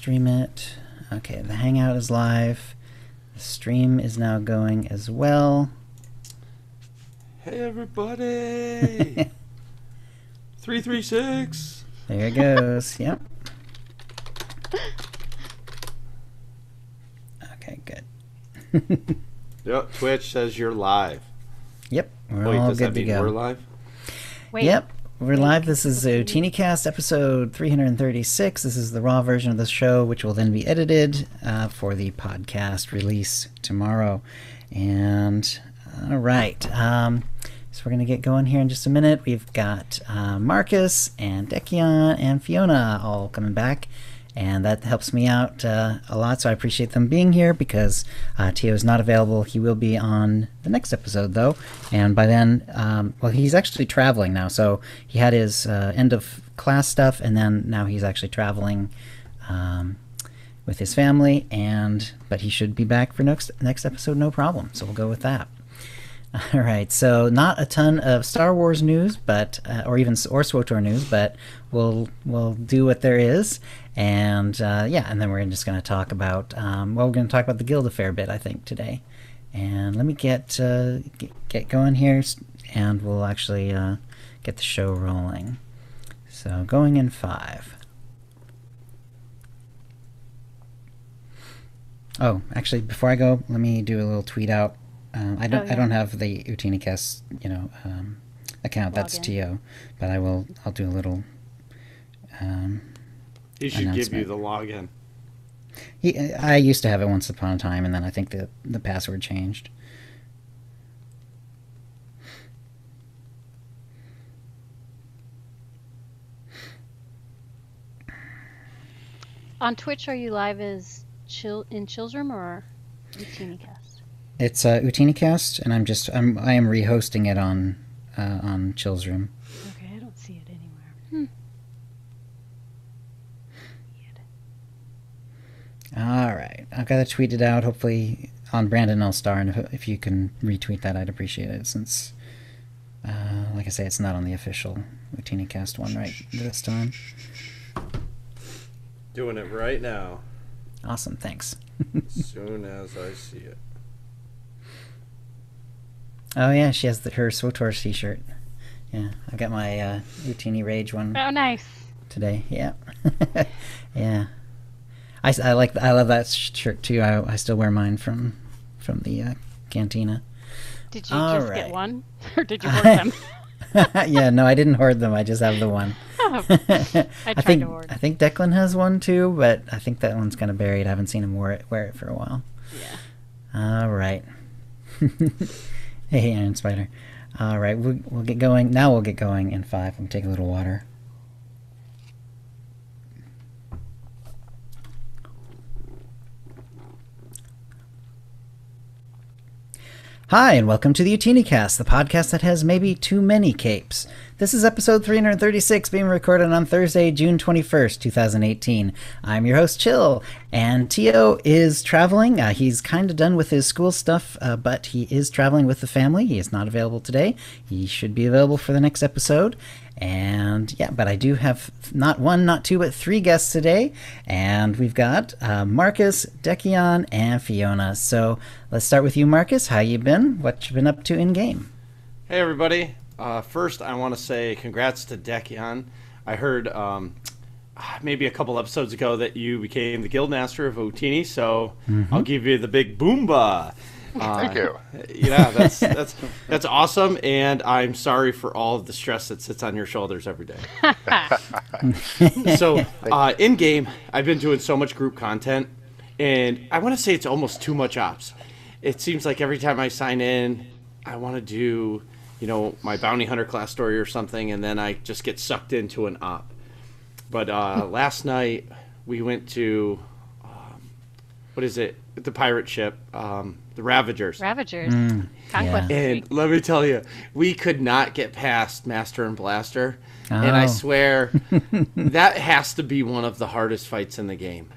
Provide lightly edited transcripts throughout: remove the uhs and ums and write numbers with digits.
stream it. Okay, the Hangout is live. The stream is now going as well. Hey, everybody! 336! There it goes. Yep. Okay, good. Yep, Twitch says you're live. Yep, we're Wait, all does good that to mean go. we're live? Wait. Yep, we're live. This is OotiniCast episode 336. This is the raw version of the show, which will then be edited for the podcast release tomorrow. And, all right. So we're going to get going here in just a minute. We've got Marcus and Dekion and Fiona all coming back. And that helps me out a lot, so I appreciate them being here because Tio is not available. He will be on the next episode, though. And by then, well, he's actually traveling now. So he had his end of class stuff, and then now he's actually traveling with his family. But he should be back for next episode, no problem. So we'll go with that. All right, so not a ton of Star Wars news, but or SWTOR news, but we'll do what there is, and and then we're just going to talk about we're going to talk about the Guild a fair bit, I think, today. And let me get going here, and we'll actually get the show rolling. So going in 5. Oh, actually, before I go, let me do a little tweet out. I don't have the OotiniCast, account. That's Tio, but I'll do a little. He should give you the login. I used to have it once upon a time, and then I think the password changed. On Twitch, are you live as in Chill's Room or OotiniCast? It's OotiniCast, and I am rehosting it on Chill's Room. Okay, I don't see it anywhere. All right, I've got it tweeted out. Hopefully on Brandon L-Star, and if you can retweet that, I'd appreciate it. Since, like I say, it's not on the official OotiniCast one right this time. Doing it right now. Awesome, thanks. As soon as I see it. Oh yeah, she has her SWTOR t-shirt. Yeah, I got my Utini Rage one. Oh, nice. Today, yeah, yeah. I love that shirt too. I still wear mine from the cantina. Did you get one, or did you hoard them? Yeah, no, I didn't hoard them. I just have the one. Oh, I think Declan has one too, but I think that one's kind of buried. I haven't seen him wear it for a while. Yeah. All right. Hey, Iron Spider. All right, we'll get going. Now we'll get going in 5. I'm going to take a little water. Hi, and welcome to the OotiniCast, the podcast that has maybe too many capes. This is episode 336, being recorded on Thursday, June 21st, 2018. I'm your host, Chill, and Tio is traveling. He's kind of done with his school stuff, but he is traveling with the family. He is not available today. He should be available for the next episode. And yeah, but I do have not 1, not 2, but 3 guests today. And we've got Marcus, Dekion, and Fiona. So let's start with you, Marcus. How you been? What you been up to in-game? Hey, everybody. First, I want to say congrats to Dekion. I heard maybe a couple episodes ago that you became the Guildmaster of Ootini, so I'll give you the big boomba. Thank you. Yeah, that's awesome, and I'm sorry for all of the stress that sits on your shoulders every day. So, in game, I've been doing so much group content, and I want to say it's almost too much ops. It seems like every time I sign in, I want to do, my bounty hunter class story or something, and then I just get sucked into an op. But last night we went to what is it? The pirate ship, the Ravagers. Conquest yeah. And let me tell you, we could not get past Master and Blaster. Oh. And I swear that has to be one of the hardest fights in the game.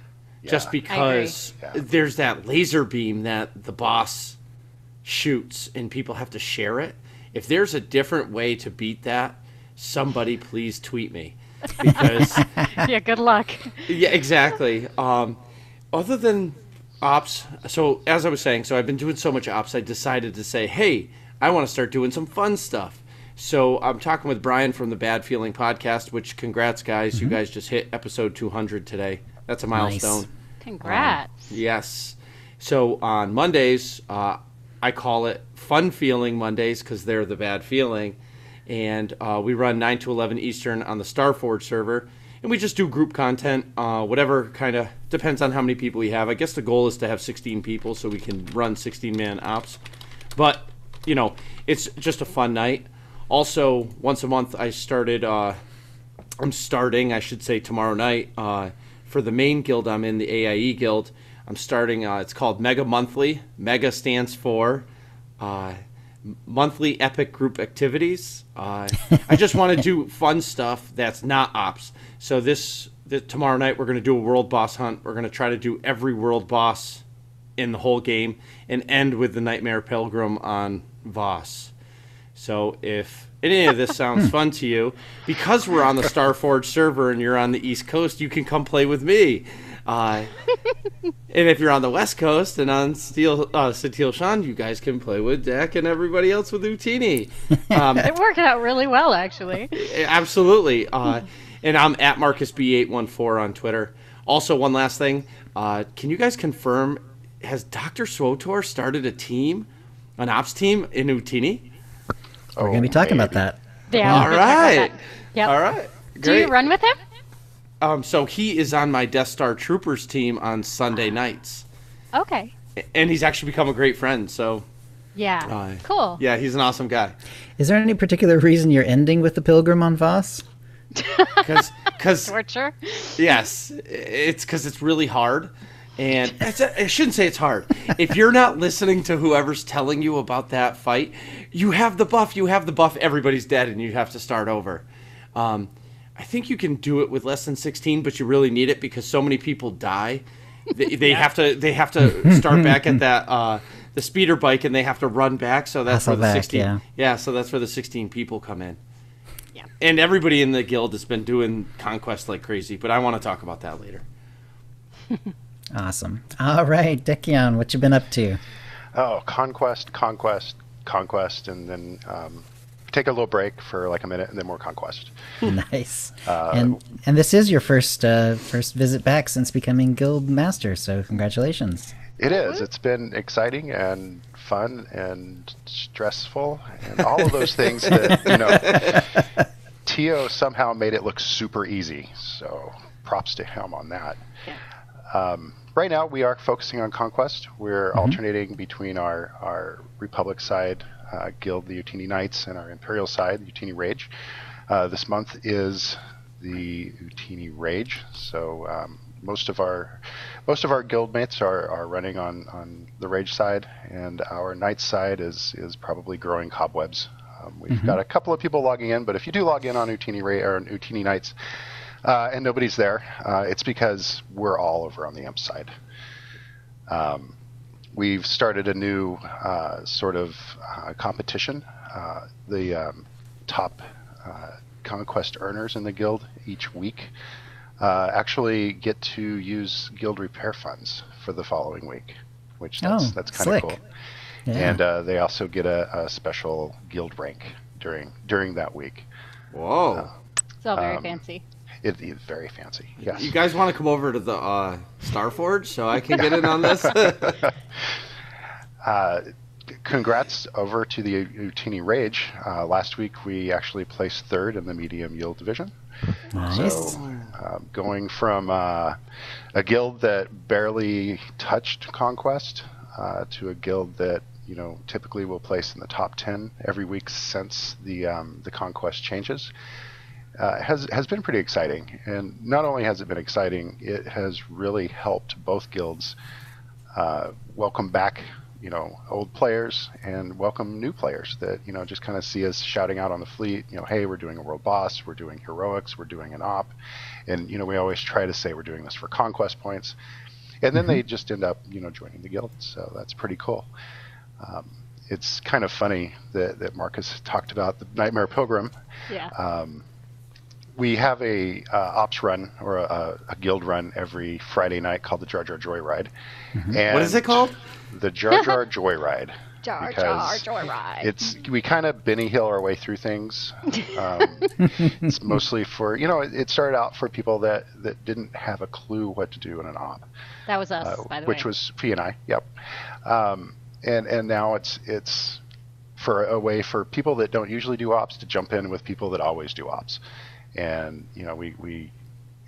Yeah. Just because there's that laser beam that the boss shoots and people have to share it. If there's a different way to beat that, somebody please tweet me. because Yeah, good luck. yeah, exactly. Other than ops, so as I was saying, so I've been doing so much ops, I decided to say, hey, I want to start doing some fun stuff. So I'm talking with Brian from the Bad Feeling podcast, which congrats, guys. You guys just hit episode 200 today. That's a milestone. Nice. Congrats. Yes. So on Mondays, I call it Fun Feeling Mondays because they're the bad feeling. And we run 9 to 11 Eastern on the Starforge server. And we just do group content, whatever kind of depends on how many people we have. I guess the goal is to have 16 people so we can run 16-man ops. But, you know, it's just a fun night. Also, once a month I started, I'm starting, I should say, tomorrow night for the main guild I'm in, the AIE guild. I'm starting, it's called Mega Monthly. Mega stands for Monthly Epic Group Activities. I just want to do fun stuff that's not ops. So tomorrow night we're going to do a world boss hunt. We're going to try to do every world boss in the whole game and end with the Nightmare Pilgrim on Voss. So if any of this sounds fun to you, because we're on the Starforge server and you're on the East Coast, you can come play with me. And if you're on the West Coast and on Satil Shan, you guys can play with Dak and everybody else with Utini. It worked out really well, actually. Absolutely. And I'm at MarcusB814 on Twitter. Also, one last thing. Can you guys confirm, has Dr. Swotor started a team, an ops team in Utini? We're going to be talking about that. Yeah. All right. Yep. All right. Great. Do you run with him? So he is on my Death Star Troopers team on Sunday nights. Okay. And he's actually become a great friend, so... Yeah. Cool. Yeah, he's an awesome guy. Is there any particular reason you're ending with the Pilgrim on Voss? Because Torture? yes, it's because it's really hard. And I shouldn't say it's hard. If you're not listening to whoever's telling you about that fight, you have the buff, everybody's dead, and you have to start over. I think you can do it with less than 16, but you really need it because so many people die. They have to start back at that the speeder bike, and they have to run back. So that's where the 16. Yeah, so that's where the 16 people come in. Yeah. And everybody in the guild has been doing conquest like crazy, but I want to talk about that later. Awesome. All right, Dekion, what you been up to? Oh, conquest, and then take a little break for like a minute, and then more conquest. Nice. And this is your first visit back since becoming guild master, so congratulations. It is. It's been exciting and fun and stressful and all of those things that, Tio somehow made it look super easy. So props to him on that. Yeah. Right now, we are focusing on conquest. We're alternating between our Republic side guild, the Utini Knights, and our Imperial side, the Utini Rage. This month is the Utini Rage, so most of our guildmates are running on the Rage side, and our Knights side is probably growing cobwebs. We've got a couple of people logging in, but if you do log in on Utini or Utini Knights, and nobody's there, it's because we're all over on the Imp side. We've started a new sort of competition. The top conquest earners in the guild each week actually get to use guild repair funds for the following week, which that's kind of cool. Yeah. And they also get a special guild rank during that week. Whoa. It's all very fancy. It is very fancy. Yes. You guys want to come over to the Starforge so I can get in on this? Congrats over to the Utini Rage. Last week we actually placed third in the medium yield division. Nice. So going from a guild that barely touched Conquest to a guild that typically will place in the top 10 every week since the Conquest changes. Has been pretty exciting, and not only has it been exciting, it has really helped both guilds welcome back old players and welcome new players that just kind of see us shouting out on the fleet, hey, we're doing a world boss, we're doing heroics, we're doing an op, and we always try to say we're doing this for conquest points, and then they just end up joining the guild. So that's pretty cool. It's kind of funny that Marcus talked about the Nightmare Pilgrim. Yeah. we have a ops run or a guild run every Friday night called the Jar Jar Joyride. And What is it called? The Jar Jar Joyride. Jar Because Joyride. we kind of Benny Hill our way through things. It's mostly for, it started out for people that didn't have a clue what to do in an op. That was us, by the way. Which was P and I, yep. And now it's for a way for people that don't usually do ops to jump in with people that always do ops. And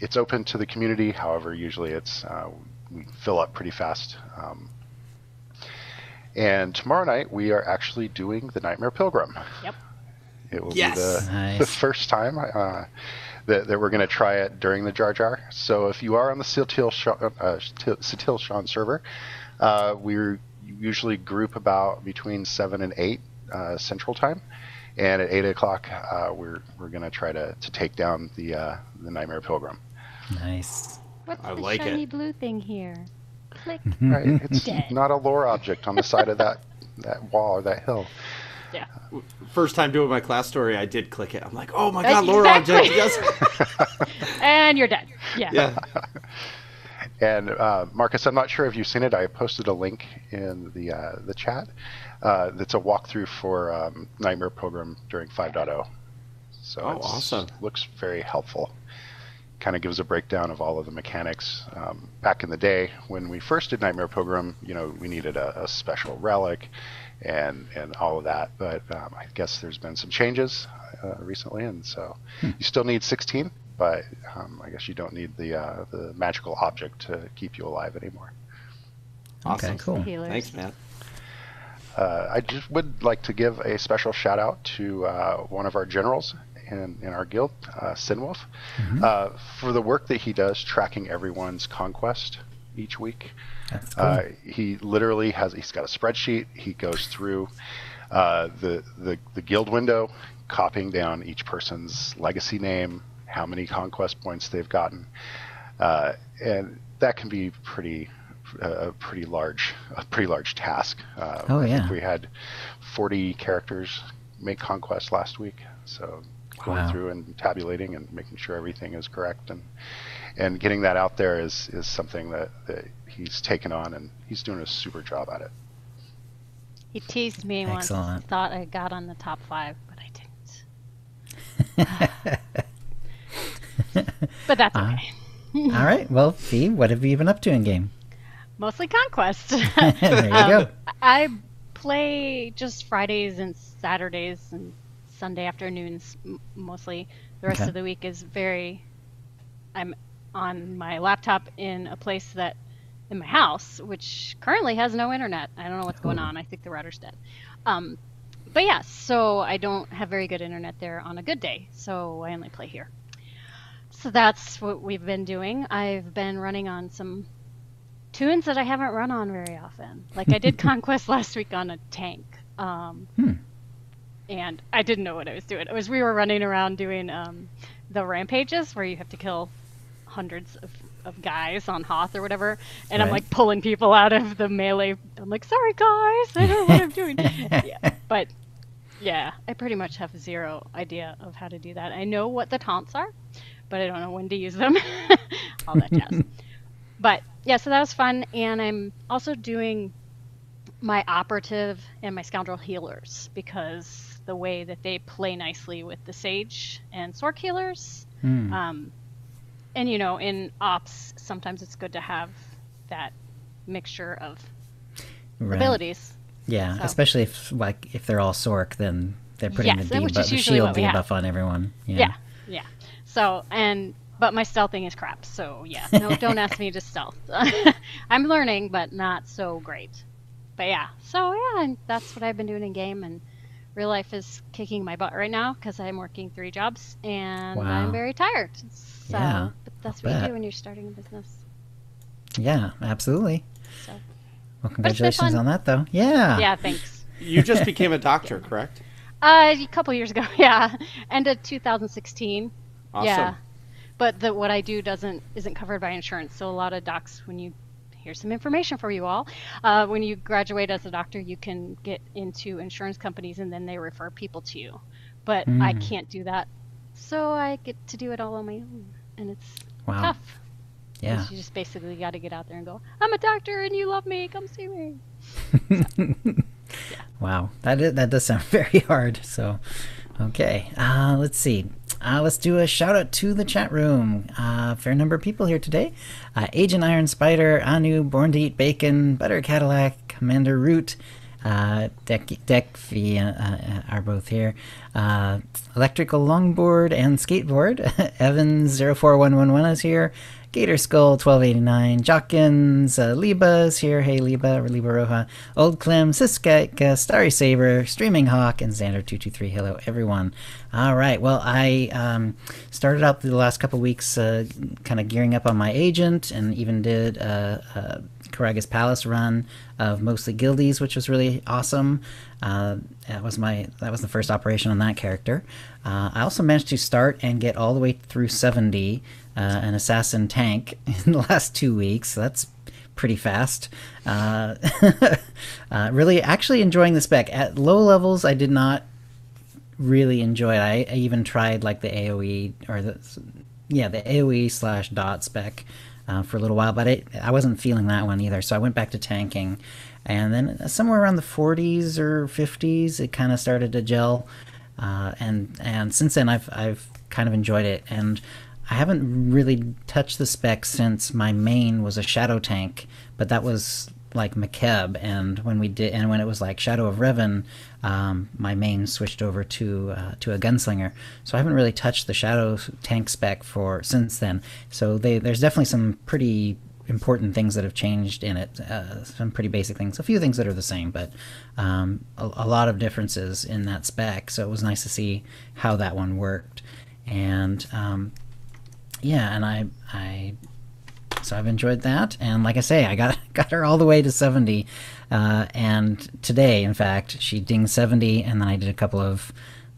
it's open to the community. However, usually we fill up pretty fast. And tomorrow night we are actually doing the Nightmare Pilgrim. Yep. It will Yes. be the first time that we're going to try it during the Jar Jar. So if you are on the Satil Sean server, we usually group about between 7 and 8 Central Time. And at 8 o'clock, we're going to try to take down the Nightmare Pilgrim. Nice. What's I the like shiny it. blue thing here? Click. Right? It's Dead. not a lore object on the side of that wall or that hill. Yeah. First time doing my class story, I did click it. I'm like, oh my god, lore Exactly. object. Yes. And you're dead. Yeah. Yeah. And Marcus, I'm not sure if you've seen it. I posted a link in the chat. That's a walkthrough for Nightmare Pilgrim during 5.0. So Oh, awesome. Looks very helpful. Kind of gives a breakdown of all of the mechanics. Back in the day, when we first did Nightmare Pilgrim, we needed a special relic and all of that. But I guess there's been some changes recently, and so you still need 16. But I guess you don't need the magical object to keep you alive anymore. Awesome. Okay, cool. Healers. Thanks, man. I just would like to give a special shout out to one of our generals in our guild, Sinwolf, for the work that he does tracking everyone's conquest each week. That's cool. He literally he's got a spreadsheet. He goes through the guild window, copying down each person's legacy name, how many conquest points they've gotten, and that can be a pretty large task. Oh, I yeah. think we had 40 characters make conquest last week, so going Wow. through and tabulating and making sure everything is correct and getting that out there is something that he's taken on, and he's doing a super job at it. He teased me once. Excellent. Thought I got on the top 5, but I didn't. But that's okay. All right. Well, Fee, what have you been up to in game? Mostly Conquest. There you go. I play just Fridays and Saturdays and Sunday afternoons mostly. The rest Okay. of the week is I'm on my laptop in a place in my house, which currently has no internet. I don't know what's going on. I think the router's dead. But yeah, so I don't have very good internet there on a good day, so I only play here. So that's what we've been doing. I've been running on some tunes that I haven't run on very often. Like I did Conquest last week on a tank. And I didn't know what I was doing. We were running around doing the rampages where you have to kill hundreds of guys on Hoth or whatever. And I'm Right. like pulling people out of the melee. I'm like, sorry guys, I don't know what I'm doing. Yeah. But yeah, I pretty much have zero idea of how to do that. I know what the taunts are, but I don't know when to use them. All that jazz. But yeah, so that was fun. And I'm also doing my operative and my scoundrel healers because the way that they play nicely with the sage and sork healers. And in ops, sometimes it's good to have that mixture of Right. abilities. Yeah, So- especially if they're all Sork, then they're putting Yes, the which is the usually shield what we have. debuff on everyone. Yeah. So, but my stealthing is crap. So yeah, no, don't ask me to stealth. I'm learning, but not so great. But yeah, so yeah, and that's what I've been doing in game, and real life is kicking my butt right now because I'm working 3 jobs and Wow. I'm very tired. So, Yeah, but that's I'll what you bet. do when you're starting a business. Yeah, absolutely. So Well, it's been congratulations fun. on that, though. Yeah. yeah, thanks. You just became a doctor, correct? A couple years ago, yeah, end of 2016. Awesome. Yeah, but what I do isn't covered by insurance. So a lot of docs, here's some information for you all. When you graduate as a doctor, you can get into insurance companies, and then they refer people to you. But I can't do that So I get to do it all on my own, and it's Wow. tough. Yeah. 'Cause you just basically got to get out there and go, I'm a doctor and you love me, come see me. Wow, that does sound very hard. So, okay, let's see. Let's do a shout out to the chat room. Fair number of people here today. Agent Iron Spider, Anu, Born to Eat Bacon, Butter Cadillac, Commander Root, Deck are both here. Electrical Longboard and Skateboard. Evans04111 is here. Gator Skull 1289, Jockins, Liba is here. Hey Liba, or Liba Roja. Old Clem, Siska, Starry Saber, Streaming Hawk, and Xander223. Hello everyone. All right, well I started out the last couple weeks kind of gearing up on my agent, and even did a Karagas Palace run of mostly guildies, which was really awesome. That was the first operation on that character. I also managed to start and get all the way through 70 an assassin tank in the last 2 weeks. So that's pretty fast. Really actually enjoying the spec. At low levels I did not really enjoy it. I even tried like the AoE or the AoE / dot spec for a little while, but I wasn't feeling that one either, so I went back to tanking, and then somewhere around the 40s or 50s it kind of started to gel, and since then I've kind of enjoyed it, and I haven't really touched the spec since my main was a shadow tank, but that was like McKeb, and when it was like Shadow of Revan, my main switched over to a gunslinger, so I haven't really touched the shadow tank spec since then. So there's definitely some pretty important things that have changed in it, some pretty basic things, a few things that are the same, but a lot of differences in that spec, so it was nice to see how that one worked. And so I've enjoyed that, and like I say, I got her all the way to 70, and today, in fact, she dinged 70, and then I did a couple of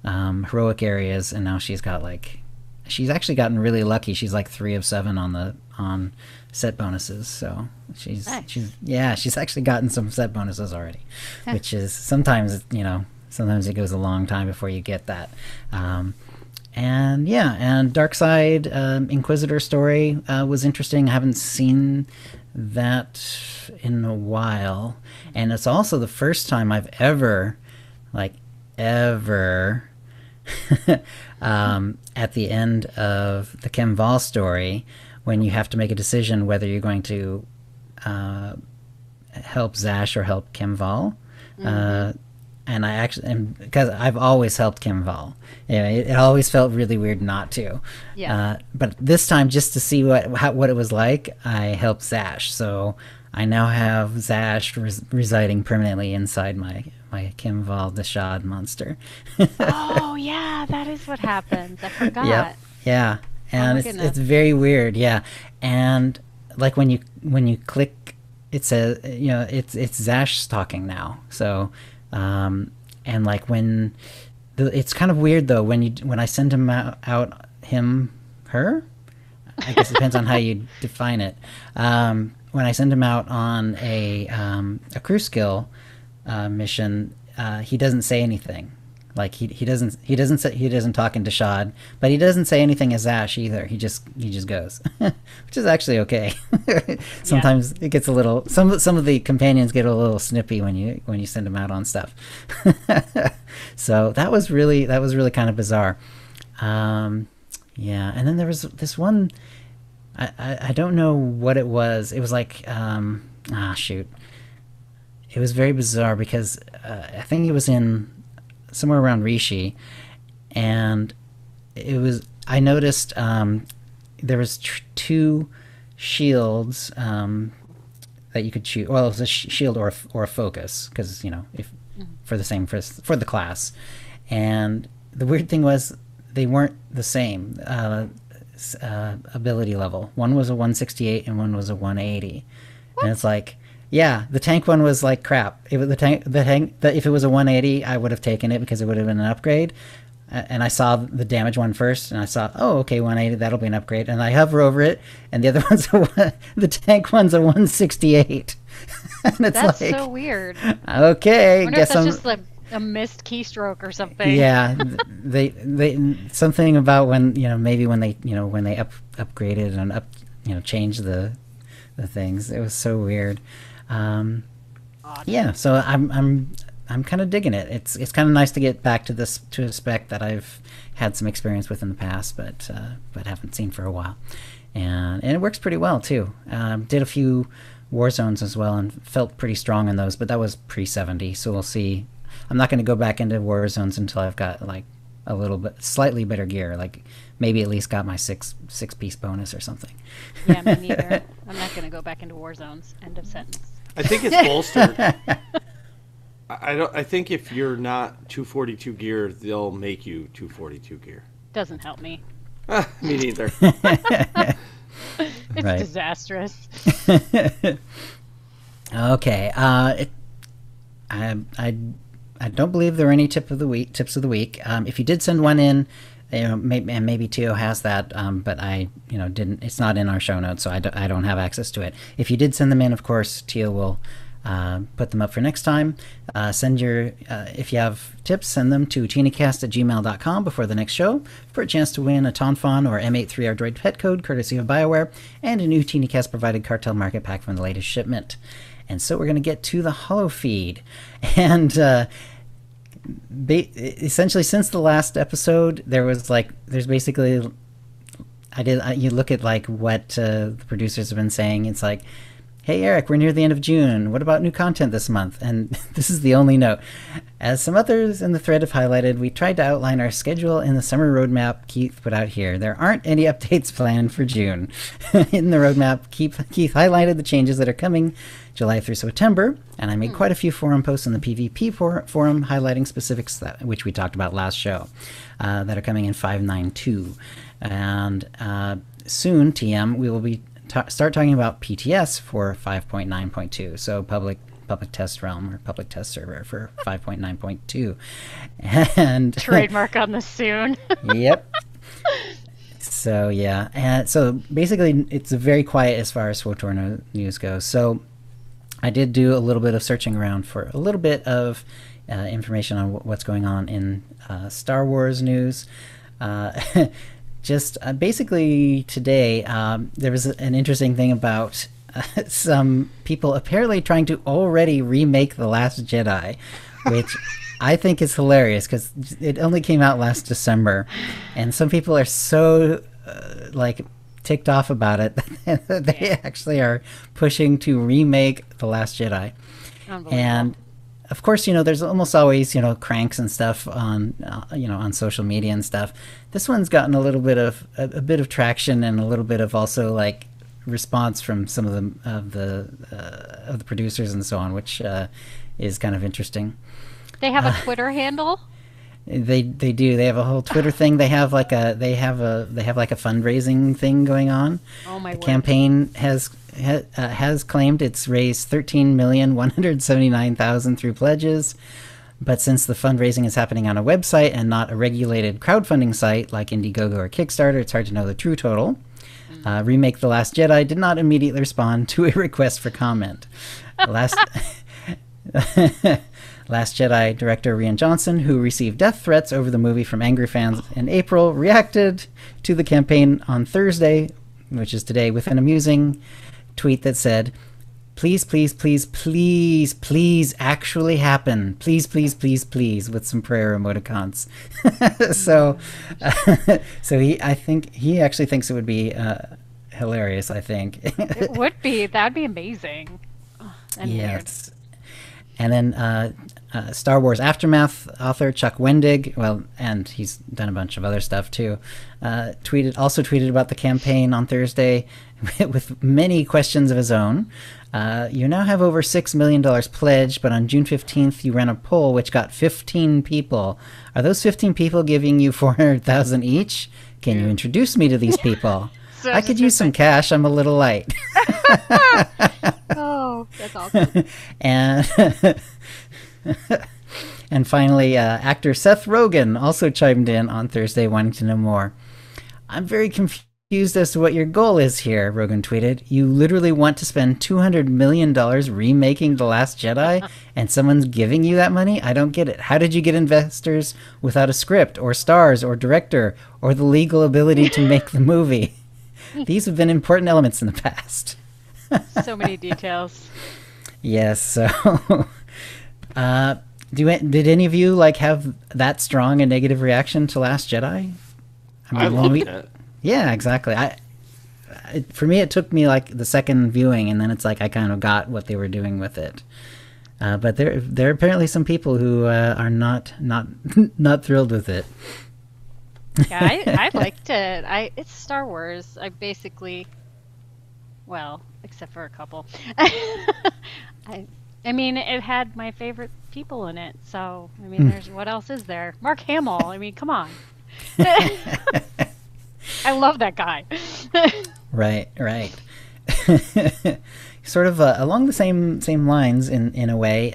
heroic areas, and now she's actually gotten really lucky. She's like 3 of 7 on set bonuses, so she's actually gotten some set bonuses already, which is sometimes it goes a long time before you get that. And Darkside Inquisitor story was interesting. I haven't seen that in a while, and it's also the first time I've ever at the end of the Kemval story, when you have to make a decision whether you're going to help Zash or help Kemval. And because I've always helped Kemval, it always felt really weird not to. Yeah. But this time, just to see what it was like, I helped Zash. So I now have Zash residing permanently inside my Kemval Deshad monster. Oh yeah, that is what happens. I forgot. Yep. Yeah. And it's very weird. Yeah. And like when you click, it says it's Zash talking now. So. And like it's kind of weird though when I send him her, I guess it depends on how you define it. When I send him out on a crew skill mission, he doesn't say anything. Like he doesn't talk in Deshad, but he doesn't say anything as Ash either. He just goes, which is actually okay. Sometimes it gets a little. Some of the companions get a little snippy when you send them out on stuff. So that was really kind of bizarre. And then there was this one. I don't know what it was. It was like shoot. It was very bizarre because I think it was in somewhere around Rishi, and I noticed there was 2 shields that you could choose. Well, it was a shield or a focus, because for the class. And the weird thing was they weren't the same ability level. One was a 168 and one was a 180. What? And it's like, yeah, the tank one was like crap. If it was a 180, I would have taken it because it would have been an upgrade. And I saw the damage one first, and I saw, oh, okay, 180, that'll be an upgrade. And I hover over it, and the other the tank one's a 168. And it's that's like, so weird. Okay, I wonder if that's just A missed keystroke or something. Yeah, they something about when maybe when they upgraded and changed the things. It was so weird. Yeah, so I'm kind of digging it. It's kind of nice to get back to a spec that I've had some experience with in the past, but haven't seen for a while, and it works pretty well too. Did a few war zones as well and felt pretty strong in those, but that was pre-70, so we'll see. I'm not going to go back into war zones until I've got like a little bit slightly better gear, like maybe at least got my six piece bonus or something. Yeah, me neither. I'm not going to go back into war zones. End of sentence. I think it's bolstered. I think if you're not 242 gear, they'll make you 242 gear. Doesn't help me. Me neither. It's disastrous. Okay. I don't believe there are any tips of the week. If you did send one in, maybe Tio has that, but I didn't. It's not in our show notes, so I don't have access to it. If you did send them in, of course, Tio will put them up for next time. Send your if you have tips, send them to OotiniCast@gmail.com before the next show for a chance to win a Tonfon or M83R Droid pet code courtesy of BioWare and a new OotiniCast provided cartel market pack from the latest shipment. And so we're going to get to the holo feed, and essentially since the last episode, there's basically you look at like what the producers have been saying. It's like, hey Eric, we're near the end of June. What about new content this month? And this is the only note. As some others in the thread have highlighted, we tried to outline our schedule in the summer roadmap Keith put out here. There aren't any updates planned for June. In the roadmap, Keith highlighted the changes that are coming July through September, and I made quite a few forum posts in the PvP forum highlighting specifics which we talked about last show that are coming in 5.9.2. And soon, TM, we will be start talking about PTS for 5.9.2, so public test realm or public test server for 5.9.2. And trademark on the soon. Yep. So yeah, and so basically it's very quiet as far as SWTOR news goes. So I did do a little bit of searching around for a little bit of information on what's going on in Star Wars news. Just basically today, there was an interesting thing about some people apparently trying to already remake The Last Jedi, which I think is hilarious because it only came out last December, and some people are so ticked off about it that they actually are pushing to remake The Last Jedi. And of course, there's almost always, cranks and stuff on, on social media and stuff. This one's gotten a little bit of a bit of traction and a little bit of also response from some of the producers and so on, which is kind of interesting. They have a Twitter handle. They do. They have a whole Twitter thing. They have like a fundraising thing going on. Oh my word. The campaign has claimed it's raised $13,179,000 through pledges, but since the fundraising is happening on a website and not a regulated crowdfunding site like Indiegogo or Kickstarter, it's hard to know the true total. Remake The Last Jedi did not immediately respond to a request for comment. Last Jedi director Rian Johnson, who received death threats over the movie from angry fans in April, reacted to the campaign on Thursday, which is today, with an amusing tweet that said, "Please, please, please, please, please actually happen. Please, please, please, please," with some prayer emoticons. So I think he actually thinks it would be hilarious, I think. It would be. That'd be amazing. And yes. Weird. And then Star Wars Aftermath author Chuck Wendig, and he's done a bunch of other stuff too, tweeted about the campaign on Thursday with many questions of his own. You now have over $6 million pledged, but on June 15th you ran a poll which got 15 people. Are those 15 people giving you $400,000 each? Can you introduce me to these people? So I could use some cash. I'm a little light. Oh, that's awesome. And finally, actor Seth Rogen also chimed in on Thursday wanting to know more. I'm very confused confused as to what your goal is here, Rogan tweeted. You literally want to spend $200 million remaking The Last Jedi, and someone's giving you that money? I don't get it. How did you get investors without a script, or stars, or director, or the legal ability to make the movie? These have been important elements in the past. So many details. Yes, so... did any of you have that strong a negative reaction to Last Jedi? I loved it. Yeah, exactly. For me, it took me the second viewing, and then it's I kind of got what they were doing with it. But there are apparently some people who are not thrilled with it. Yeah, I liked it. It's Star Wars. I basically, well, except for a couple. I mean, it had my favorite people in it. So I mean, there's what else is there? Mark Hamill. I mean, come on. I love that guy. Right. Sort of along the same lines in a way.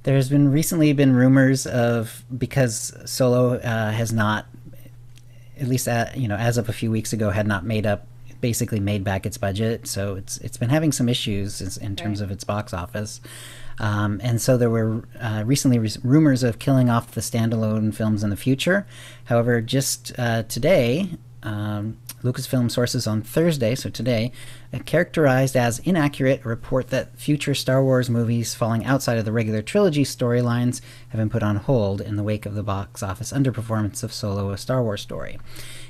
There's been recently rumors of, because Solo has not, at least as of a few weeks ago, had not made back its budget. So it's been having some issues in terms of its box office. And so there were recently rumors of killing off the standalone films in the future. However, just today, Lucasfilm sources on Thursday, so today, characterized as inaccurate a report that future Star Wars movies falling outside of the regular trilogy storylines have been put on hold in the wake of the box office underperformance of Solo: A Star Wars Story.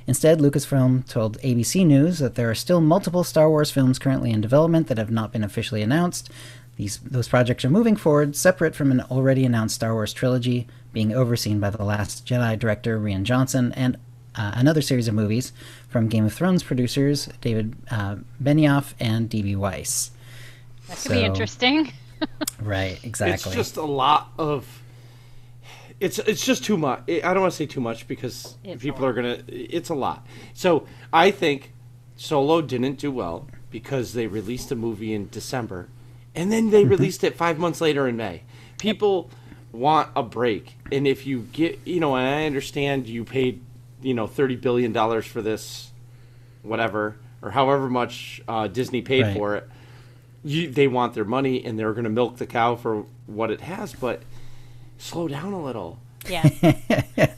Instead, Lucasfilm told ABC News that there are still multiple Star Wars films currently in development that have not been officially announced. Those projects are moving forward, separate from an already announced Star Wars trilogy being overseen by The Last Jedi director Rian Johnson, and another series of movies from Game of Thrones producers David Benioff and D.B. Weiss. That could be interesting. Right, exactly. It's just a lot of... It's just too much. I don't want to say too much because people are going to... It's a lot. So I think Solo didn't do well because they released a movie in December and then they released it 5 months later in May. People want a break. And if you get... and I understand you paid... $30 billion for this, whatever, or however much Disney paid for it. They want their money, and they're going to milk the cow for what it has, but slow down a little. Yeah,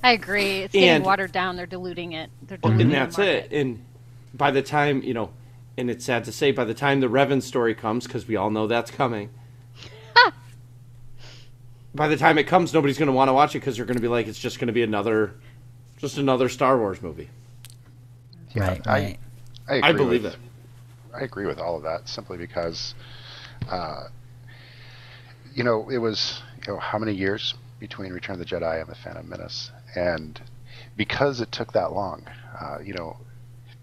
I agree. It's getting watered down. They're diluting it. And that's it. And by the time, and it's sad to say, by the time the Revan story comes, because we all know that's coming, by the time it comes, nobody's going to want to watch it because they're going to be like, it's just going to be another Star Wars movie. Right. I believe it. I agree with all of that simply because, it was, how many years between Return of the Jedi and The Phantom Menace? And because it took that long,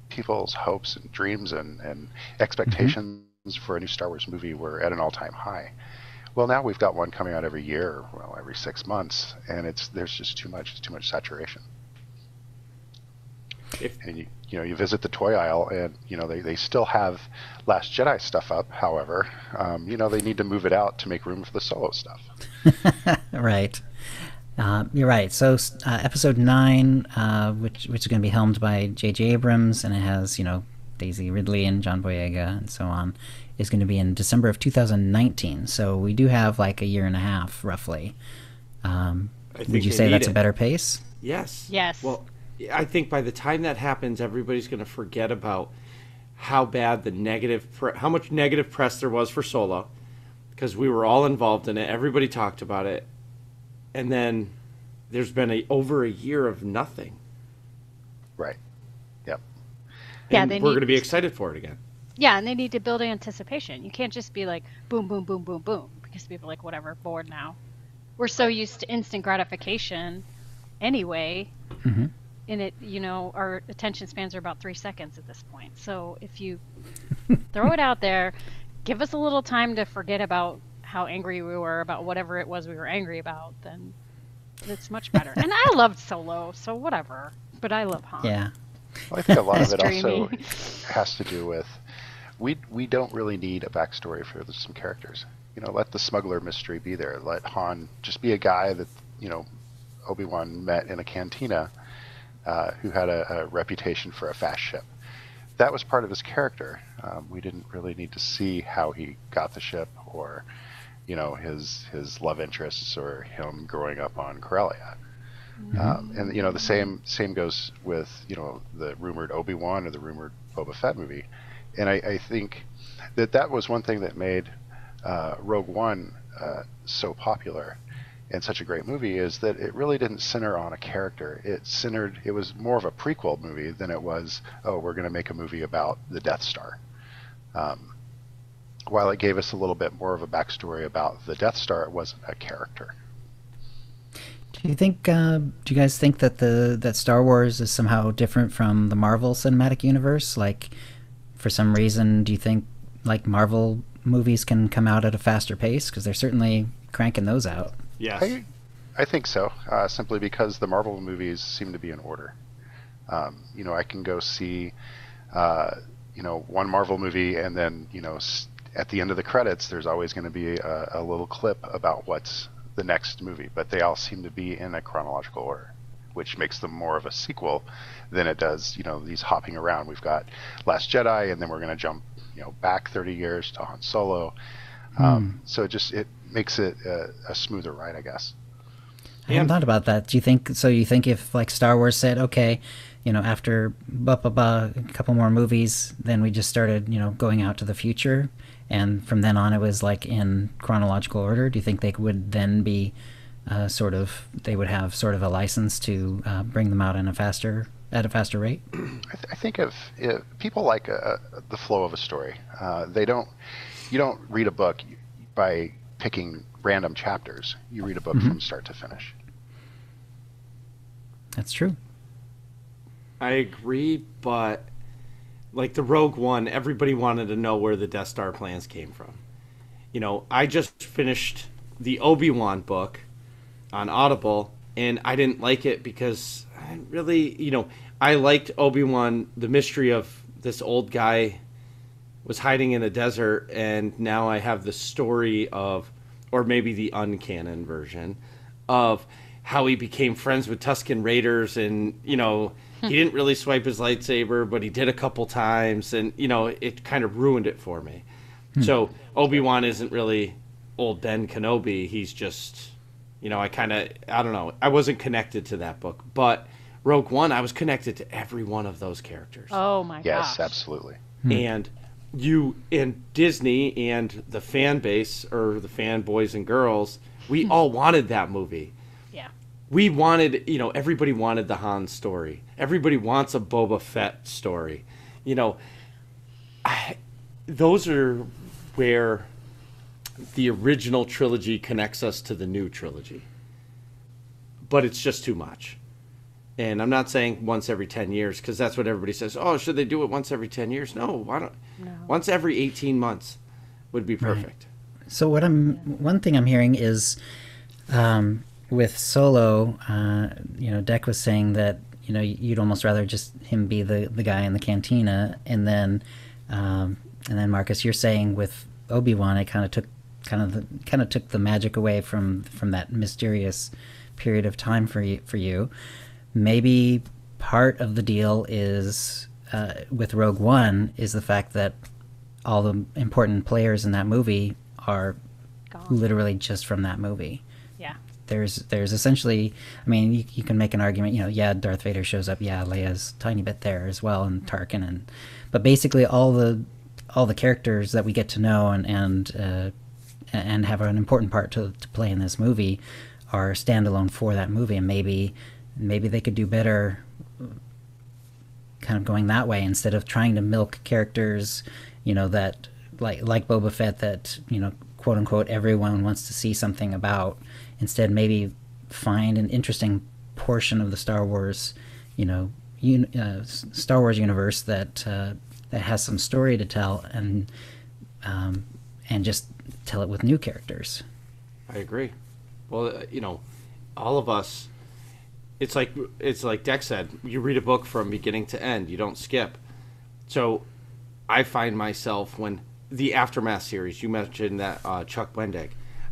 people's hopes and dreams and expectations for a new Star Wars movie were at an all-time high. Well, now we've got one coming out every year, every 6 months, and there's just too much saturation. And you visit the toy aisle, and they still have Last Jedi stuff up. However, they need to move it out to make room for the Solo stuff. Right. You're right. So episode 9, which is going to be helmed by J.J. Abrams, and it has Daisy Ridley and John Boyega and so on, is going to be in December of 2019. So we do have a year and a half roughly. Would you say that's a better pace? Yes. Well, I think by the time that happens, everybody's going to forget about how bad how much negative press there was for Solo, because we were all involved in it. Everybody talked about it, and then there's been over a year of nothing. Right. Yep. And we're going to be excited for it again. Yeah, and they need to build anticipation. You can't just be like boom, boom, boom, boom, boom, because people are like, whatever, bored now. We're so used to instant gratification anyway. Mm-hmm. And it, our attention spans are about 3 seconds at this point. So if you throw it out there, give us a little time to forget about how angry we were about whatever it was we were angry about, then it's much better. And I loved Solo, so whatever. But I love Han. Yeah. Well, I think a lot of it also has to do with we don't really need a backstory for some characters. Let the smuggler mystery be there. Let Han just be a guy that Obi-Wan met in a cantina. Who had a reputation for a fast ship. that was part of his character. We didn't really need to see how he got the ship, or his love interests, or him growing up on Corellia. And the same goes with the rumored Obi-Wan or the rumored Boba Fett movie. And I think that was one thing that made Rogue One so popular and such a great movie, is that it really didn't center on a character. It was more of a prequel movie than it was, oh, we're going to make a movie about the Death Star. While it gave us a little bit more of a backstory about the Death Star, it wasn't a character. Do you guys think that that Star Wars is somehow different from the Marvel Cinematic Universe? Like, for some reason, do you think like Marvel movies can come out at a faster pace? Because they're certainly cranking those out. Yes. I think so, simply because the Marvel movies seem to be in order. I can go see, one Marvel movie, and then, at the end of the credits, there's always going to be a little clip about what's the next movie, but they all seem to be in a chronological order, which makes them more of a sequel than it does, these hopping around. We've got Last Jedi, and then we're going to jump, back 30 years to Han Solo. So it makes it a smoother ride, I guess. I hadn't thought about that. Do you think so? You think if like Star Wars said, okay, after a couple more movies, then we just started, going out to the future, and from then on it was like in chronological order. Do you think they would then be they would have sort of a license to bring them out at a faster rate? I think if people like the flow of a story, you don't read a book by picking random chapters. You read a book from start to finish. That's true. I agree, but like the Rogue One, everybody wanted to know where the Death Star plans came from. I just finished the Obi-Wan book on Audible, and I didn't like it because I didn't really, I liked Obi-Wan, the mystery of this old guy was hiding in a desert, and now I have the story of, or maybe the uncanon version, of how he became friends with Tusken Raiders, and, he didn't really swipe his lightsaber, but he did a couple times, and, it kind of ruined it for me. So Obi-Wan isn't really old Ben Kenobi. He's just, I don't know. I wasn't connected to that book. But Rogue One, I was connected to every one of those characters. Oh, my gosh. Yes, absolutely. And Disney and the fan base, or the fanboys and girls, we all wanted that movie. Yeah. We wanted, everybody wanted the Han story. Everybody wants a Boba Fett story. Those are where the original trilogy connects us to the new trilogy. But it's just too much. And I'm not saying once every 10 years, because that's what everybody says. Oh, should they do it once every 10 years? No, why don't? No. Once every 18 months would be perfect. Right. So one thing I'm hearing is, with Solo, Deck was saying that you'd almost rather just him be the guy in the cantina, and then Marcus, you're saying with Obi-Wan, it kind of took the magic away from that mysterious period of time for you. Maybe part of the deal is with Rogue One is the fact that all the important players in that movie are literally just from that movie. Yeah. There's essentially, I mean, you can make an argument, Darth Vader shows up, Leia's a tiny bit there as well, and Tarkin, but basically all the characters that we get to know and have an important part to play in this movie are standalone for that movie, and maybe they could do better kind of going that way instead of trying to milk characters, that like Boba Fett that, quote unquote, everyone wants to see something about. Instead, maybe find an interesting portion of the Star Wars, Star Wars universe that has some story to tell, and just tell it with new characters. I agree. Well, all of us, it's like Dex said, you read a book from beginning to end, you don't skip. So I find myself, when the Aftermath series, you mentioned that Chuck Wendig,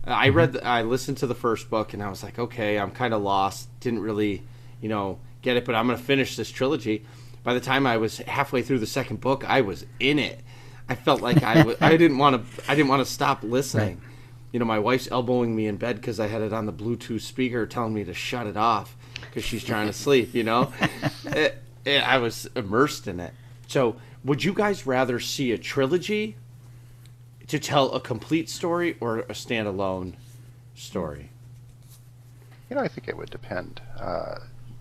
I listened to the first book, and I was like, okay, I'm kind of lost, didn't really, get it, but I'm going to finish this trilogy. by the time I was halfway through the second book, I was in it. I felt like I didn't want to stop listening. Right. You know, my wife's elbowing me in bed because I had it on the Bluetooth speaker, telling me to shut it off because she's trying to sleep. You know, I was immersed in it. So, would you guys rather see a trilogy to tell a complete story or a standalone story? You know, I think it would depend.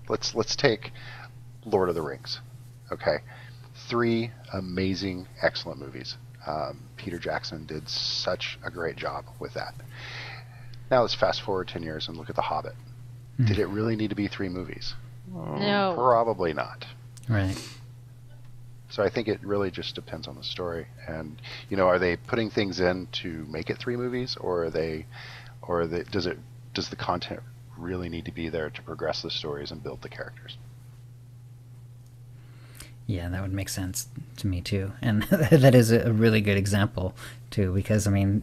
Let's take Lord of the Rings. Okay, 3 amazing, excellent movies. Peter Jackson did such a great job with that. Now let's fast forward 10 years and look at The Hobbit. Mm-hmm. Did it really need to be 3 movies? No. Probably not. Right. So I think it really just depends on the story. And, you know, are they putting things in to make it 3 movies, or does the content really need to be there to progress the stories and build the characters? Yeah, that would make sense to me too, and that is a really good example too, because I mean,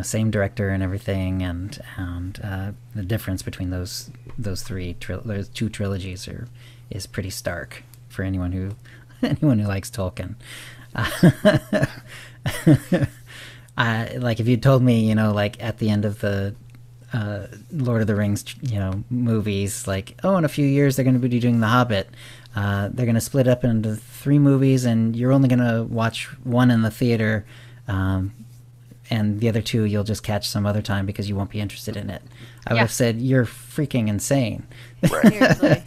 same director and everything, and the difference between those those 2 trilogies is pretty stark for anyone who likes Tolkien. Like if you told me, like at the end of the Lord of the Rings, movies, like, oh, in a few years they're going to be doing The Hobbit. They're going to split up into 3 movies, and you're only going to watch one in the theater, and the other 2 you'll just catch some other time because you won't be interested in it. I would have said, you're freaking insane. Seriously.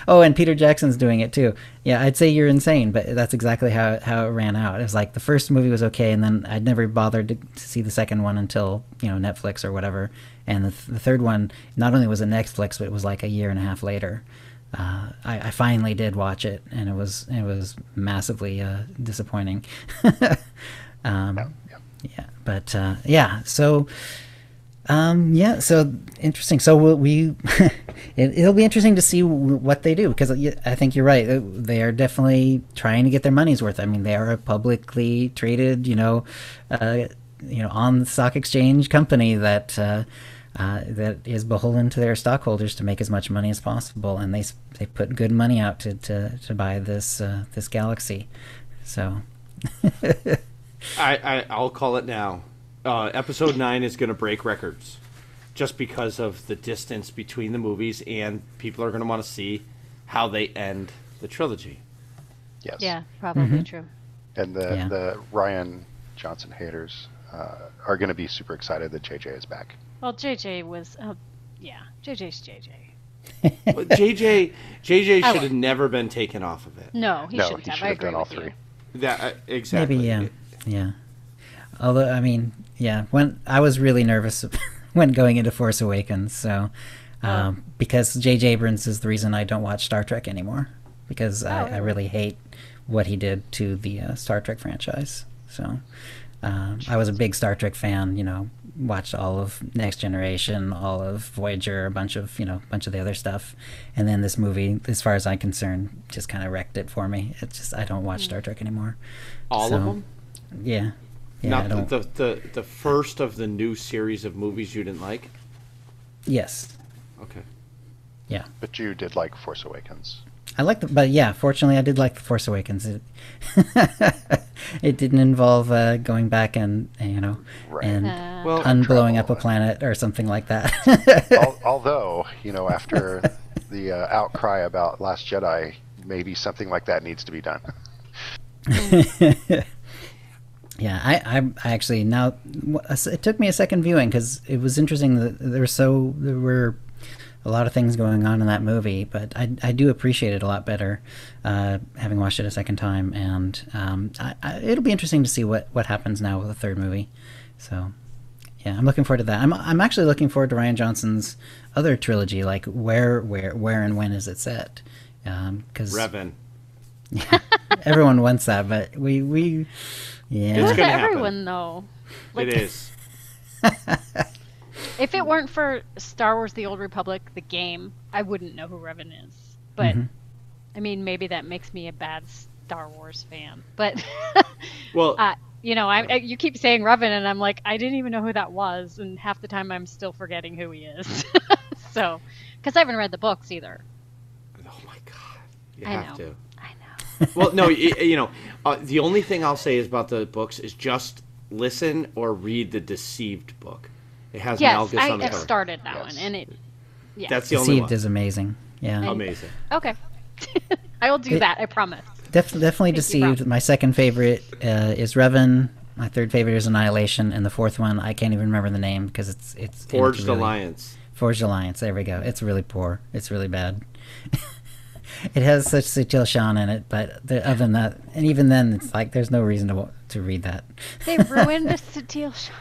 Oh, and Peter Jackson's doing it too. Yeah, I'd say you're insane, but that's exactly how it ran out. It was like the first movie was okay, and then I'd never bothered to see the second one until, Netflix or whatever. And the third one, not only was it Netflix, but it was like a year and a half later. I finally did watch it, and it was massively disappointing. So interesting. So it'll be interesting to see what they do, because I think you're right. They are definitely trying to get their money's worth. I mean, they are a publicly traded, on the stock exchange company that is beholden to their stockholders to make as much money as possible, and they put good money out to buy this galaxy. So I'll call it now. Episode 9 is going to break records just because of the distance between the movies, and people are going to want to see how they end the trilogy. Yes. Yeah, probably true. And the Ryan Johnson haters are going to be super excited that JJ is back. Well, JJ was, JJ's JJ. JJ should have never been taken off of it. No, he shouldn't he have. should I have agree done all with 3. you. That exactly. Maybe, yeah. Although, I mean, when I was really nervous when going into Force Awakens, so because J.J. Abrams is the reason I don't watch Star Trek anymore, because I really hate what he did to the Star Trek franchise. So I was a big Star Trek fan, watched all of Next Generation, all of Voyager, a bunch of the other stuff, and then this movie, as far as I'm concerned, just kind of wrecked it for me. It's just I don't watch Star Trek anymore. All of them? Yeah. Not the first of the new series of movies you didn't like? Yes. Okay. Yeah. But you did like Force Awakens. I liked it, but fortunately I did like The Force Awakens. It didn't involve going back and unblowing up a planet or something like that. Although, after the outcry about Last Jedi, maybe something like that needs to be done. Yeah, I actually now it took me a second viewing because it was interesting that there were a lot of things going on in that movie, but I do appreciate it a lot better having watched it a second time, and it'll be interesting to see what happens now with the third movie. So yeah, I'm looking forward to that. I'm actually looking forward to Rian Johnson's other trilogy, like where and when is it set? Because Revan. Yeah, everyone wants that, but we. Yeah. It's gonna happen. Everyone though. It is. If it weren't for Star Wars: The Old Republic, the game, I wouldn't know who Revan is. But I mean, maybe that makes me a bad Star Wars fan. But well, you keep saying Revan, and I'm like, I didn't even know who that was, and half the time I'm still forgetting who he is. So, because I haven't read the books either. oh my You I have know. to. I know. Well, no, the only thing I'll say is about the books is just listen or read the Deceived book. It has Yes, Malgus I on the have cover. started that Yes. one, and it. Yeah. That's the only Deceived one. is amazing. Yeah. Amazing. Okay. I will do that. I promise. Definitely Pinky Deceived. promise. My second favorite is Revan. My third favorite is Annihilation, and the fourth one I can't even remember the name because it's Forged really, Alliance. Forged Alliance. There we go. It's really poor. It's really bad. It has such Sutil Shan in it, but other than that, and even then, it's like there's no reason to read that. They ruined Sutil Shan.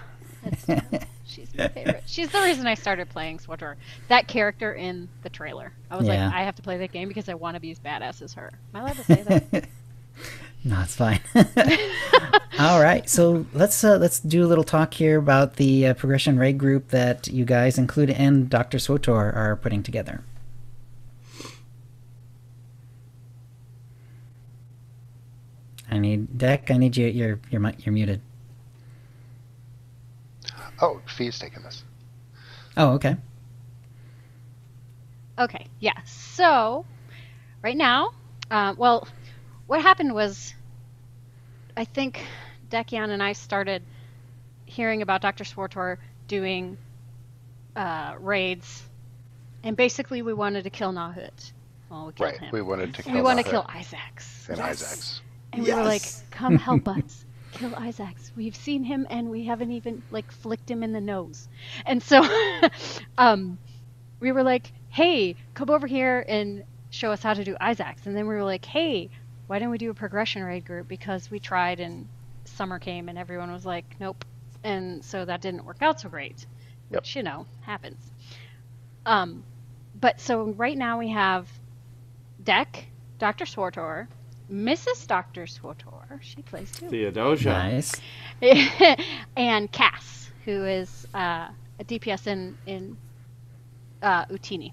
That's true. She's my favorite. She's the reason I started playing SWTOR. That character in the trailer. I was Yeah. like, I have to play that game because I want to be as badass as her. Am I allowed to say that? No, it's fine. All right, so let's do a little talk here about the progression raid group that you guys, including and Dr. SWTOR, are putting together. I need you. You're muted. Oh, Fee's taking this. Oh, okay. Okay, yeah. So, right now, well, what happened was, I think Dekian and I started hearing about Dr. SWTOR doing raids, and basically we wanted to kill Nahut. Well, we killed Right. him. We wanted to kill We want to Nahut kill Isaacs. and Isaacs. And we were like, Yes. come help us. Kill Isaacs. We've seen him and we haven't even like flicked him in the nose. And so we were like, hey, come over here and show us how to do Isaacs. And then we were like, hey, why didn't we do a progression raid group? Because we tried and summer came and everyone was like, nope. And so that didn't work out so great, Yep. which, happens. But so right now we have Deck, Dr. SWTOR, Mrs. Dr. SWTOR, she plays too, Theodosia. Nice. and Cass, who is a DPS in Utini.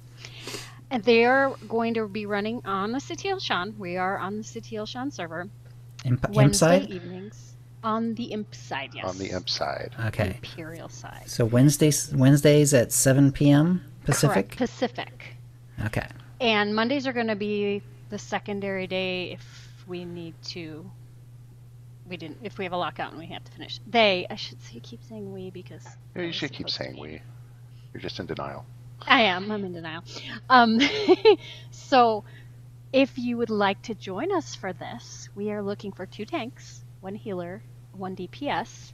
And they are going to be running on the Sutil Shan. We are on the Sutil Shan server. Imp Wednesday side? evenings. On the Imp side, yes. On the Imp side. Okay. Imperial side. So Wednesdays at 7 p.m. Pacific? Correct. Pacific. Okay. And Mondays are going to be the secondary day if we need to. If we have a lockout and we have to finish. I should say, keep saying we because. Yeah, you should keep saying we. You're just in denial. I'm in denial. So, if you would like to join us for this, we are looking for 2 tanks, 1 healer, 1 DPS,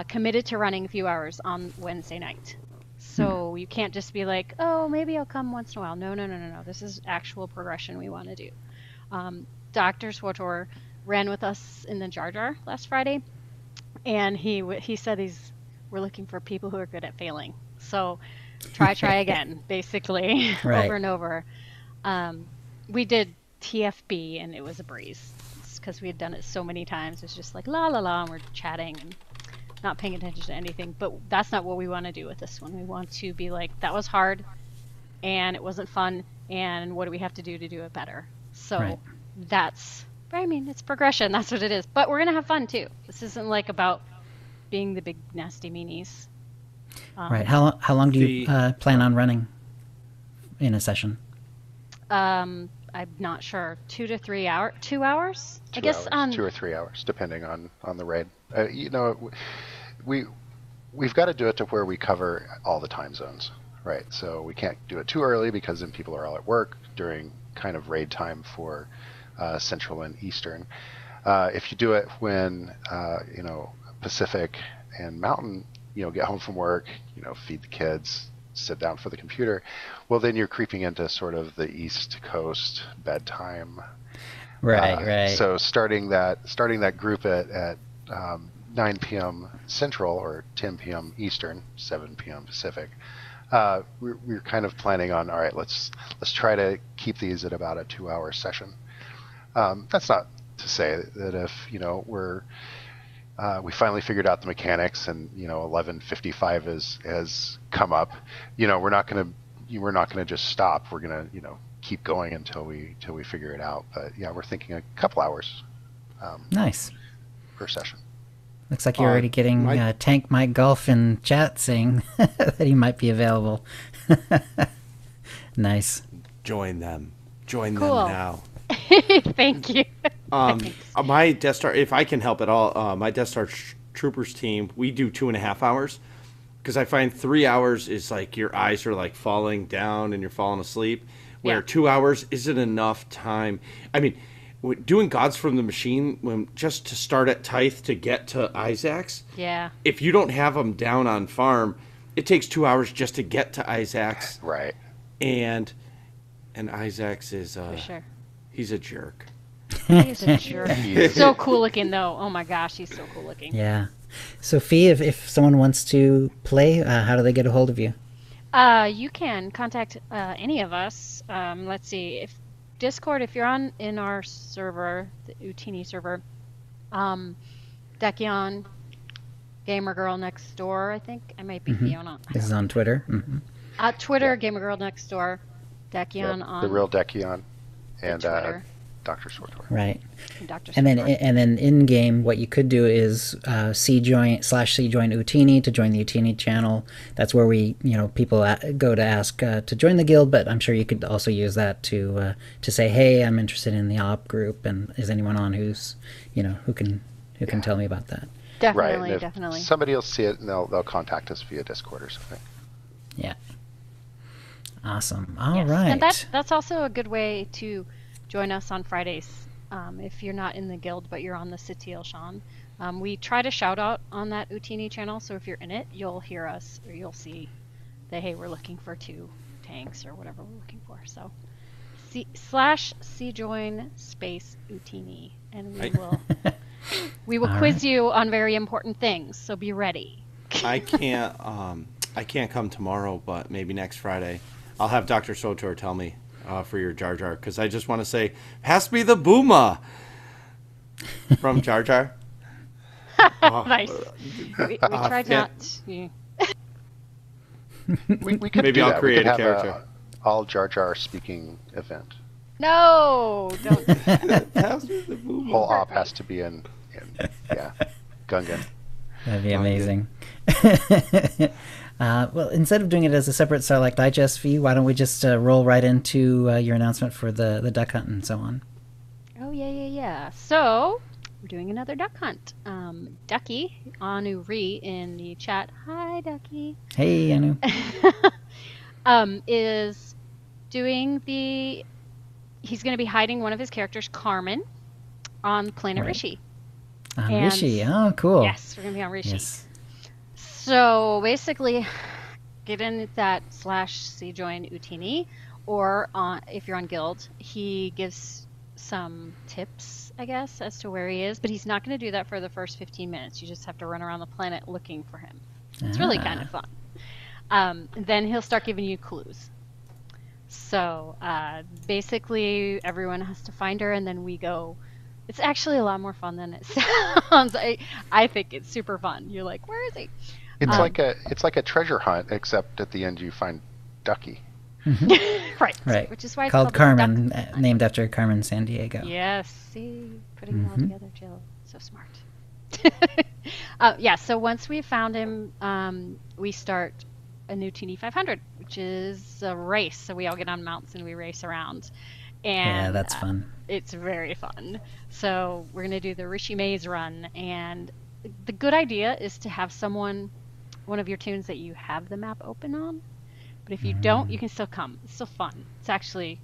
committed to running a few hours on Wednesday night. So you can't just be like, oh, maybe I'll come once in a while. No. This is actual progression we want to do. Dr. SWTOR ran with us in the Jar Jar last Friday, and he said we're looking for people who are good at failing. So try again, basically, Right. over and over. We did TFB, and it was a breeze because we had done it so many times. It's just like la la la, and we're chatting and not paying attention to anything. But that's not what we want to do with this one. We want to be like, that was hard, and it wasn't fun, and what do we have to do it better? So Right. it's progression. That's what it is. But we're gonna have fun too. This isn't like about being the big nasty meanies. Right. How long do you plan on running in a session? I'm not sure. 2 to 3 hours. 2 hours? I guess hours, 2 or 3 hours, depending on the raid. We've got to do it to where we cover all the time zones, right? So we can't do it too early because then people are all at work during kind of raid time for Central and Eastern. If you do it when Pacific and Mountain, get home from work, feed the kids, sit down for the computer, well, then you're creeping into sort of the East Coast bedtime. Right. So starting that group at 9 p.m. Central or 10 p.m. Eastern, 7 p.m. Pacific, we're kind of planning on, all right, let's try to keep these at about a 2-hour session. That's not to say that if we finally figured out the mechanics and 11:55 has come up, we're not gonna just stop. We're gonna keep going until we figure it out. But yeah, we're thinking a couple hours. Nice. Per session. Looks like you're already getting Tank Mike Golf in chat saying that he might be available. Nice. Join them. Join Cool. them now. Thank you. My Death Star, if I can help at all, my Death Star Troopers team, we do 2.5 hours. Because I find 3 hours is like your eyes are like falling down and you're falling asleep. Where 2 hours isn't enough time. I mean, doing Gods from the Machine, when just to start at Tithe to get to Isaac's. Yeah. If you don't have them down on farm, it takes 2 hours just to get to Isaac's. Right. And Isaac's is For sure. he's a jerk. He's a jerk. So cool looking though. Oh my gosh, he's so cool looking. Yeah. Sophie, if someone wants to play, how do they get a hold of you? You can contact any of us. Let's see, if Discord, if you're in our server, the Utini server, Dekion, Gamer Girl Next Door, I think I might be Fiona. This is on Twitter. Twitter, Gamer Girl Next Door, Dekion on the real Dekion, and Twitter. Dr. Sortor. Right. Dr. And then Sortor. in game, what you could do is /cjoin Utini to join the Utini channel. That's where people go to ask to join the guild. But I'm sure you could also use that to say, hey, I'm interested in the op group, and is anyone on who can tell me about that? Definitely, right. definitely. Somebody will see it and they'll contact us via Discord or something. Yeah. Awesome. All Yes. right. And that's also a good way to join us on Fridays. If you're not in the guild but you're on the Sitil Shan. We try to shout out on that Utini channel, so if you're in it, you'll hear us or you'll see that, hey, we're looking for 2 tanks or whatever we're looking for. So /cjoin space Utini, and we will quiz you on very important things, so be ready. I can't come tomorrow, but maybe next Friday. I'll have Dr. Sotor tell me for your Jar Jar, because I just want to say, pass me the Booma from Jar Jar. Nice. We tried not. We could Maybe do I'll that. create we could a have character. All Jar Jar speaking event. No, don't. Pass me the Booma. Whole op has to be in Gungan. That'd be amazing. Well, instead of doing it as a separate Starlight Digest feed, why don't we just roll right into your announcement for the duck hunt and so on? Oh, yeah. So, we're doing another duck hunt. Ducky, Anu Ri in the chat. Hi, Ducky. Hey, Anu. Is doing he's going to be hiding one of his characters, Carmen, on Planet Rishi. On Rishi. Oh, cool. Yes, we're going to be on Rishi. Yes. So basically, get in that /cjoin Utini, or if you're on Guild, he gives some tips, I guess, as to where he is, but he's not going to do that for the first 15 minutes. You just have to run around the planet looking for him. It's really kind of fun. Then he'll start giving you clues. So basically, everyone has to find her, and then we go. It's actually a lot more fun than it sounds. I think it's super fun. You're like, where is he? It's like a treasure hunt, except at the end you find Ducky. Right. Which is why it's called the Carmen, Duck Hunt. named after Carmen Sandiego. Yes. See, putting it all together, Jill. So smart. So once we've found him, we start a new TD 500, which is a race. So we all get on mounts and we race around. And yeah, that's fun. It's very fun. So we're going to do the Rishi Maze run. And the good idea is to have one of your tunes that you have the map open on. But if you don't, you can still come. It's still fun. It's actually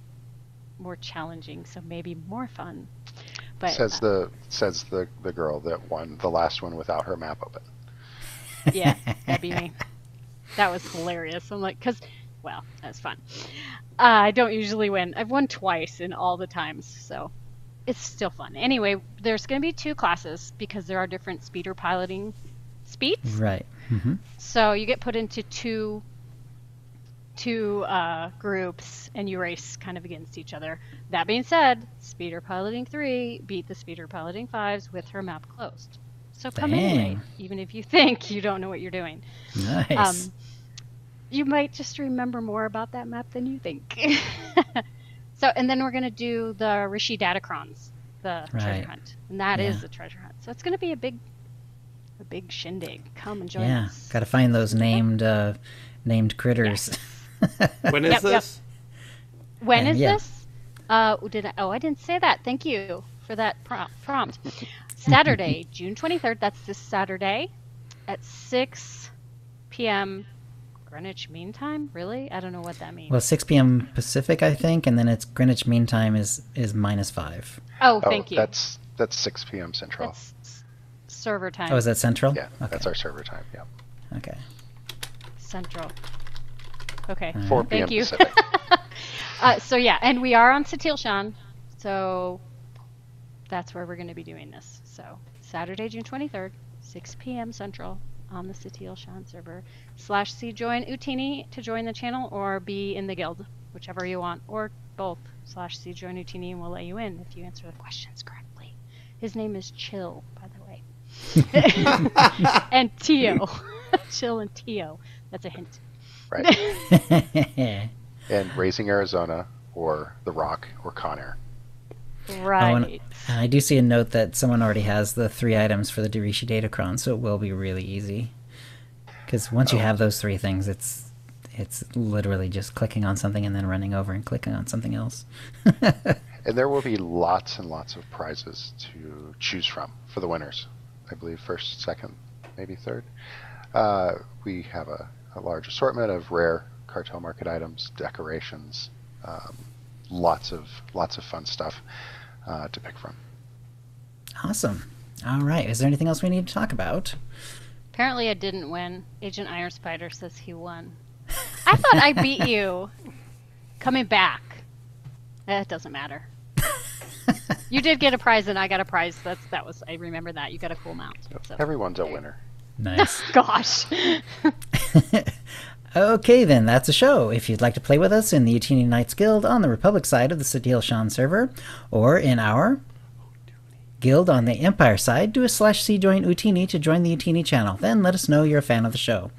more challenging, so maybe more fun. But says the girl that won the last one without her map open. Yeah, that'd be me. That was hilarious. I'm like, that was fun. I don't usually win. I've won twice in all the times, so it's still fun. Anyway, there's going to be 2 classes because there are different speeder piloting speeds. Right. So you get put into two groups and you race kind of against each other. That being said, speeder piloting 3 beat the speeder piloting 5s with her map closed. So come anyway, even if you think you don't know what you're doing. Nice. You might just remember more about that map than you think. And then we're going to do the Rishi Datacrons, the treasure hunt. And that is the treasure hunt. So it's going to be a big shindig. Come and join us. Got to find those named critters. When is this? When is this? I didn't say that. Thank you for that prompt. Saturday, June 23rd. That's this Saturday at 6 p.m. Greenwich Mean Time? Really? I don't know what that means. Well, 6 p.m. Pacific, I think, and then it's Greenwich Mean Time is -5. Oh, thank you. That's 6 p.m. Central. That's server time. Oh, is that Central? Yeah, okay. That's our server time. Yeah. Okay. Central. Okay. 4 p.m. Thank you. Pacific. So yeah, and we are on Satil Shan, so that's where we're going to be doing this. So Saturday, June 23rd, 6 p.m. Central on the Satil Shan server. /C join Utini to join the channel or be in the guild, whichever you want, or both. /C join Utini and we'll let you in if you answer the questions correctly. His name is Chill, by the way. And Tio. Chill and Tio. That's a hint. Right. And Raising Arizona or The Rock or Conair. Right. Oh, and I do see a note that someone already has the 3 items for the Dirishi Datacron, so it will be really easy. Because once you have those 3 things, it's literally just clicking on something and then running over and clicking on something else. And there will be lots and lots of prizes to choose from for the winners. I believe first, second, maybe third. We have a large assortment of rare cartel market items, decorations, lots of fun stuff to pick from. Awesome. All right. Is there anything else we need to talk about? Apparently I didn't win. Agent Iron Spider says he won. I thought I beat you coming back. It doesn't matter. You did get a prize and I got a prize. I remember that. You got a cool mount. So. Everyone's a winner. Nice. Gosh. Okay, then, that's a show. If you'd like to play with us in the Utini Knights Guild on the Republic side of the Satil Shan server, or in our guild on the Empire side, do a /C join Utini to join the Utini channel. Then let us know you're a fan of the show.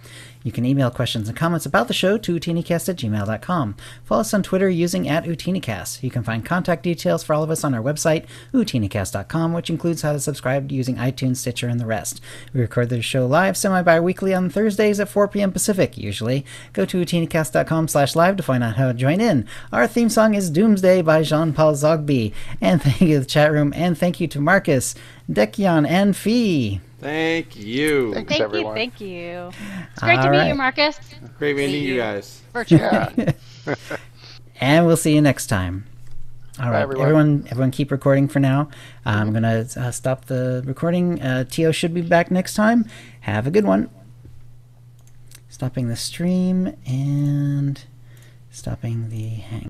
You can email questions and comments about the show to OotiniCast@gmail.com. Follow us on Twitter using @OotiniCast. You can find contact details for all of us on our website, OotiniCast.com, which includes how to subscribe using iTunes, Stitcher, and the rest. We record the show live semi-bi-weekly on Thursdays at 4 p.m. Pacific, usually. Go to OotiniCast.com/live to find out how to join in. Our theme song is Doomsday by Jean-Paul Zogby. And thank you to the chat room, and thank you to Marcus, Dekion, and Fee. Thank you. Thanks, everyone. Thank you. It's great to meet you, Marcus. Great meeting you guys. Virtually. Yeah. And we'll see you next time. All right, everyone. everyone keep recording for now. I'm going to stop the recording. Tio should be back next time. Have a good one. Stopping the stream and stopping the hang.